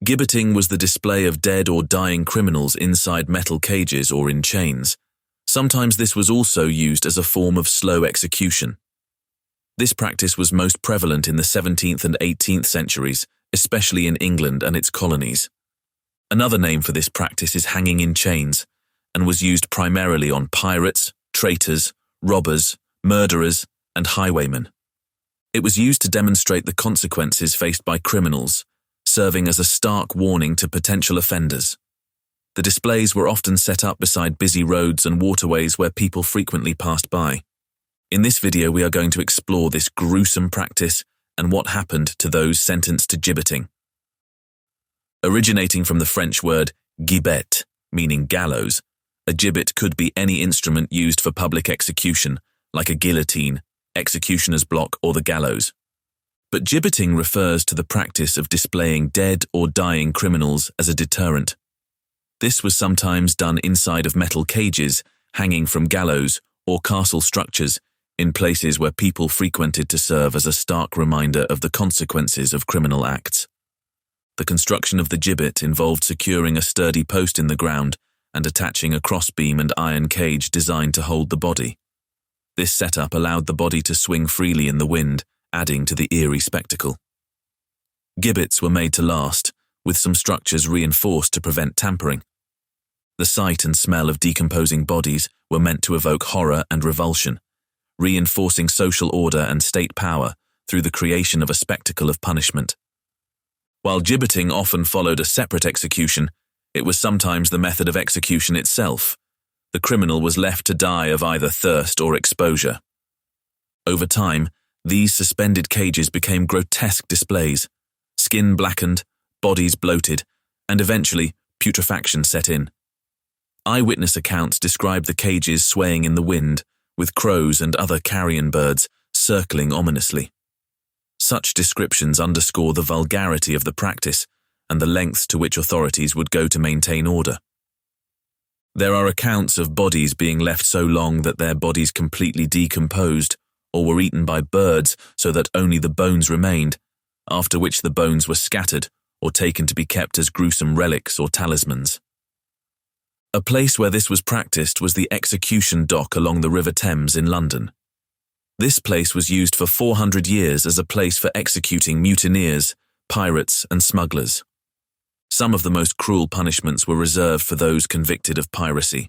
Gibbeting was the display of dead or dying criminals inside metal cages or in chains. Sometimes this was also used as a form of slow execution. This practice was most prevalent in the 17th and 18th centuries, especially in England and its colonies. Another name for this practice is hanging in chains, and was used primarily on pirates, traitors, robbers, murderers, and highwaymen. It was used to demonstrate the consequences faced by criminals, serving as a stark warning to potential offenders. The displays were often set up beside busy roads and waterways where people frequently passed by. In this video, we are going to explore this gruesome practice and what happened to those sentenced to gibbeting. Originating from the French word gibbet, meaning gallows, a gibbet could be any instrument used for public execution, like a guillotine, executioner's block, or the gallows. But gibbeting refers to the practice of displaying dead or dying criminals as a deterrent. This was sometimes done inside of metal cages, hanging from gallows or castle structures, in places where people frequented to serve as a stark reminder of the consequences of criminal acts. The construction of the gibbet involved securing a sturdy post in the ground and attaching a crossbeam and iron cage designed to hold the body. This setup allowed the body to swing freely in the wind, adding to the eerie spectacle. Gibbets were made to last, with some structures reinforced to prevent tampering. The sight and smell of decomposing bodies were meant to evoke horror and revulsion, reinforcing social order and state power through the creation of a spectacle of punishment. While gibbeting often followed a separate execution, it was sometimes the method of execution itself. The criminal was left to die of either thirst or exposure. Over time, these suspended cages became grotesque displays. Skin blackened, bodies bloated, and eventually putrefaction set in. Eyewitness accounts describe the cages swaying in the wind, with crows and other carrion birds circling ominously. Such descriptions underscore the vulgarity of the practice and the lengths to which authorities would go to maintain order. There are accounts of bodies being left so long that their bodies completely decomposed or were eaten by birds so that only the bones remained, after which the bones were scattered or taken to be kept as gruesome relics or talismans. A place where this was practiced was the execution dock along the River Thames in London. This place was used for 400 years as a place for executing mutineers, pirates, and smugglers. Some of the most cruel punishments were reserved for those convicted of piracy.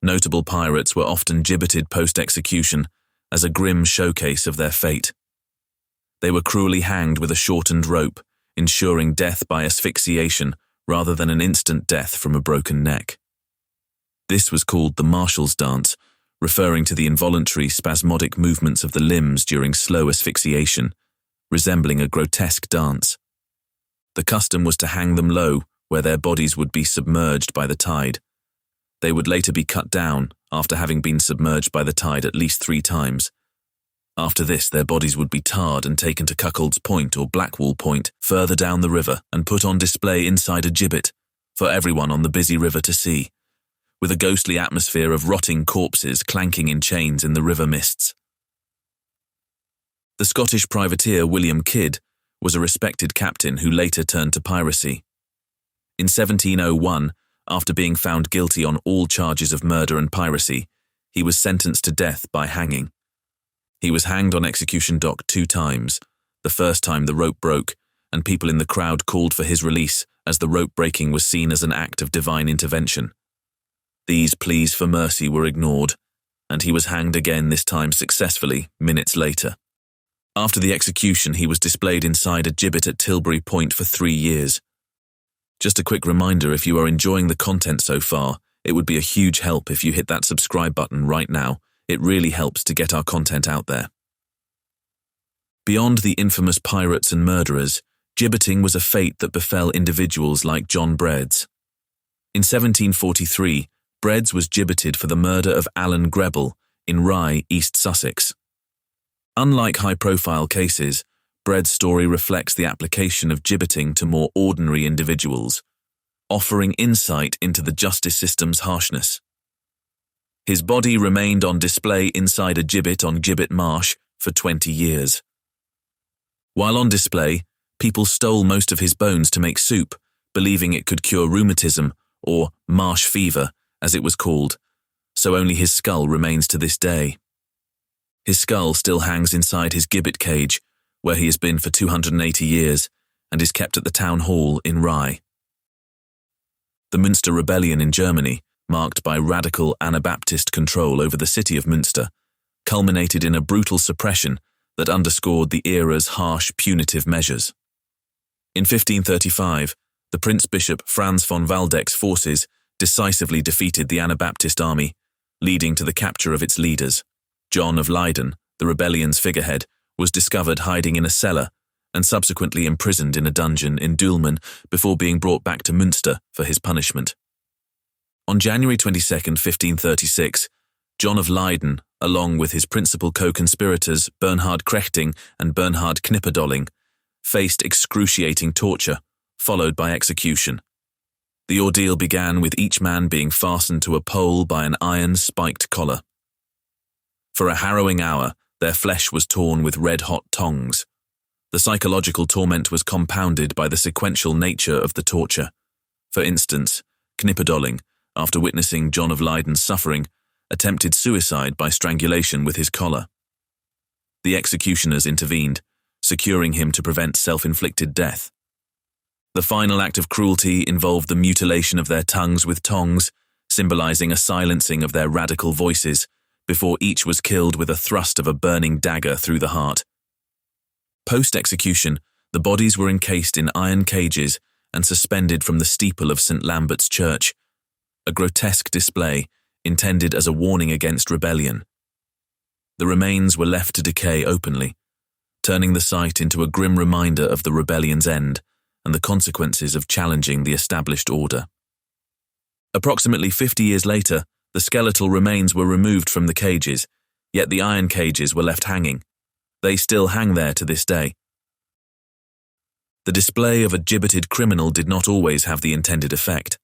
Notable pirates were often gibbeted post-execution as a grim showcase of their fate. They were cruelly hanged with a shortened rope, ensuring death by asphyxiation rather than an instant death from a broken neck. This was called the marshal's dance, referring to the involuntary spasmodic movements of the limbs during slow asphyxiation, resembling a grotesque dance. The custom was to hang them low, where their bodies would be submerged by the tide. They would later be cut down after having been submerged by the tide at least 3 times. After this, their bodies would be tarred and taken to Cuckold's Point or Blackwall Point, further down the river, and put on display inside a gibbet for everyone on the busy river to see, with a ghostly atmosphere of rotting corpses clanking in chains in the river mists. The Scottish privateer William Kidd was a respected captain who later turned to piracy. In 1701, after being found guilty on all charges of murder and piracy, he was sentenced to death by hanging. He was hanged on execution dock 2 times. The first time the rope broke, and people in the crowd called for his release as the rope breaking was seen as an act of divine intervention. These pleas for mercy were ignored, and he was hanged again, this time successfully, minutes later. After the execution, he was displayed inside a gibbet at Tilbury Point for 3 years. Just a quick reminder, if you are enjoying the content so far, it would be a huge help if you hit that subscribe button right now. It really helps to get our content out there. Beyond the infamous pirates and murderers, gibbeting was a fate that befell individuals like John Breads. In 1743, Breads was gibbeted for the murder of Alan Grebel in Rye, East Sussex. Unlike high-profile cases, Bread's story reflects the application of gibbeting to more ordinary individuals, offering insight into the justice system's harshness. His body remained on display inside a gibbet on Gibbet Marsh for 20 years. While on display, People stole most of his bones to make soup, believing it could cure rheumatism, or marsh fever, as it was called, so only his skull remains to this day. His skull still hangs inside his gibbet cage, where he has been for 280 years, and is kept at the town hall in Rye. The Munster Rebellion in Germany, marked by radical Anabaptist control over the city of Munster, culminated in a brutal suppression that underscored the era's harsh punitive measures. In 1535, the Prince-Bishop Franz von Waldeck's forces decisively defeated the Anabaptist army, leading to the capture of its leaders. John of Leyden, the rebellion's figurehead, was discovered hiding in a cellar and subsequently imprisoned in a dungeon in Dulmen before being brought back to Munster for his punishment. On January 22, 1536, John of Leyden, along with his principal co-conspirators Bernhard Krechting and Bernhard Knipperdolling, faced excruciating torture, followed by execution. The ordeal began with each man being fastened to a pole by an iron-spiked collar. For a harrowing hour, their flesh was torn with red-hot tongs. The psychological torment was compounded by the sequential nature of the torture. For instance, Knipperdolling, after witnessing John of Leyden's suffering, attempted suicide by strangulation with his collar. The executioners intervened, securing him to prevent self-inflicted death. The final act of cruelty involved the mutilation of their tongues with tongs, symbolizing a silencing of their radical voices, before each was killed with a thrust of a burning dagger through the heart. Post-execution, the bodies were encased in iron cages and suspended from the steeple of St. Lambert's Church, a grotesque display intended as a warning against rebellion. The remains were left to decay openly, turning the site into a grim reminder of the rebellion's end and the consequences of challenging the established order. Approximately 50 years later, the skeletal remains were removed from the cages, yet the iron cages were left hanging. They still hang there to this day. The display of a gibbeted criminal did not always have the intended effect.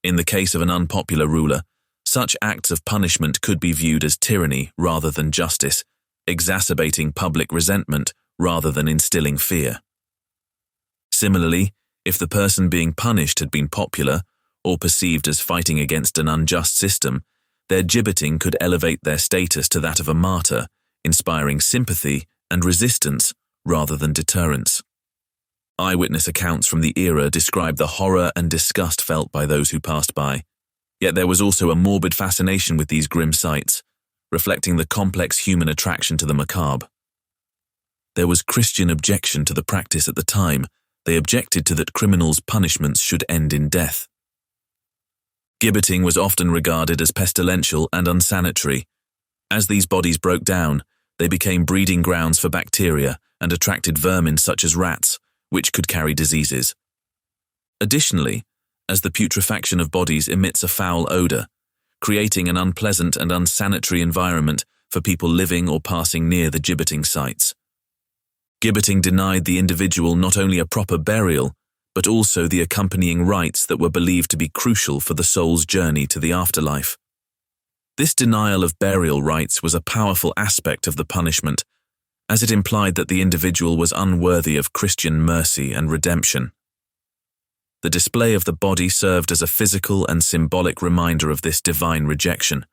In the case of an unpopular ruler, such acts of punishment could be viewed as tyranny rather than justice, exacerbating public resentment rather than instilling fear. Similarly, if the person being punished had been popular or perceived as fighting against an unjust system, their gibbeting could elevate their status to that of a martyr, inspiring sympathy and resistance rather than deterrence. Eyewitness accounts from the era describe the horror and disgust felt by those who passed by, yet there was also a morbid fascination with these grim sights, reflecting the complex human attraction to the macabre. There was Christian objection to the practice at the time. They objected to that criminals' punishments should end in death. Gibbeting was often regarded as pestilential and unsanitary. As these bodies broke down, they became breeding grounds for bacteria and attracted vermin such as rats, which could carry diseases. Additionally, as the putrefaction of bodies emits a foul odor, creating an unpleasant and unsanitary environment for people living or passing near the gibbeting sites. Gibbeting denied the individual not only a proper burial, but also the accompanying rites that were believed to be crucial for the soul's journey to the afterlife. This denial of burial rites was a powerful aspect of the punishment, as it implied that the individual was unworthy of Christian mercy and redemption. The display of the body served as a physical and symbolic reminder of this divine rejection,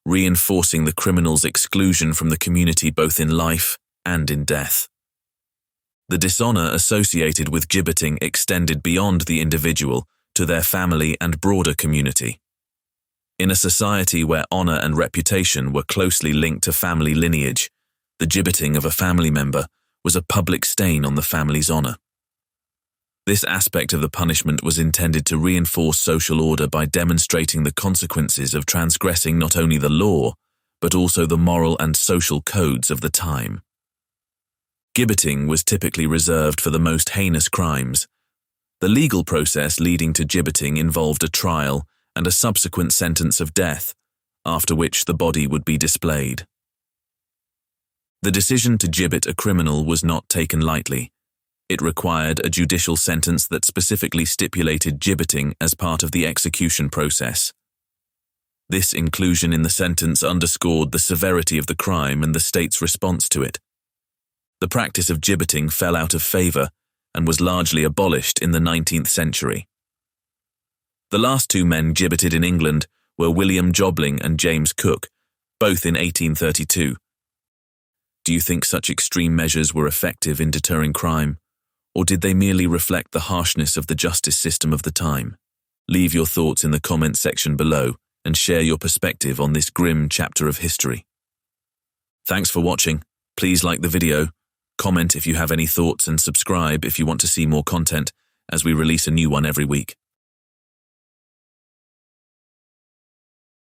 reinforcing the criminal's exclusion from the community both in life and in death. The dishonor associated with gibbeting extended beyond the individual to their family and broader community. In a society where honor and reputation were closely linked to family lineage, the gibbeting of a family member was a public stain on the family's honor. This aspect of the punishment was intended to reinforce social order by demonstrating the consequences of transgressing not only the law, but also the moral and social codes of the time. Gibbeting was typically reserved for the most heinous crimes. The legal process leading to gibbeting involved a trial and a subsequent sentence of death, after which the body would be displayed. The decision to gibbet a criminal was not taken lightly. It required a judicial sentence that specifically stipulated gibbeting as part of the execution process. This inclusion in the sentence underscored the severity of the crime and the state's response to it. The practice of gibbeting fell out of favor, and was largely abolished in the 19th century. The last two men gibbeted in England were William Jobling and James Cook, both in 1832. Do you think such extreme measures were effective in deterring crime, or did they merely reflect the harshness of the justice system of the time? Leave your thoughts in the comments section below and share your perspective on this grim chapter of history. Thanks for watching. Please like the video, comment if you have any thoughts, and subscribe if you want to see more content, as we release a new one every week.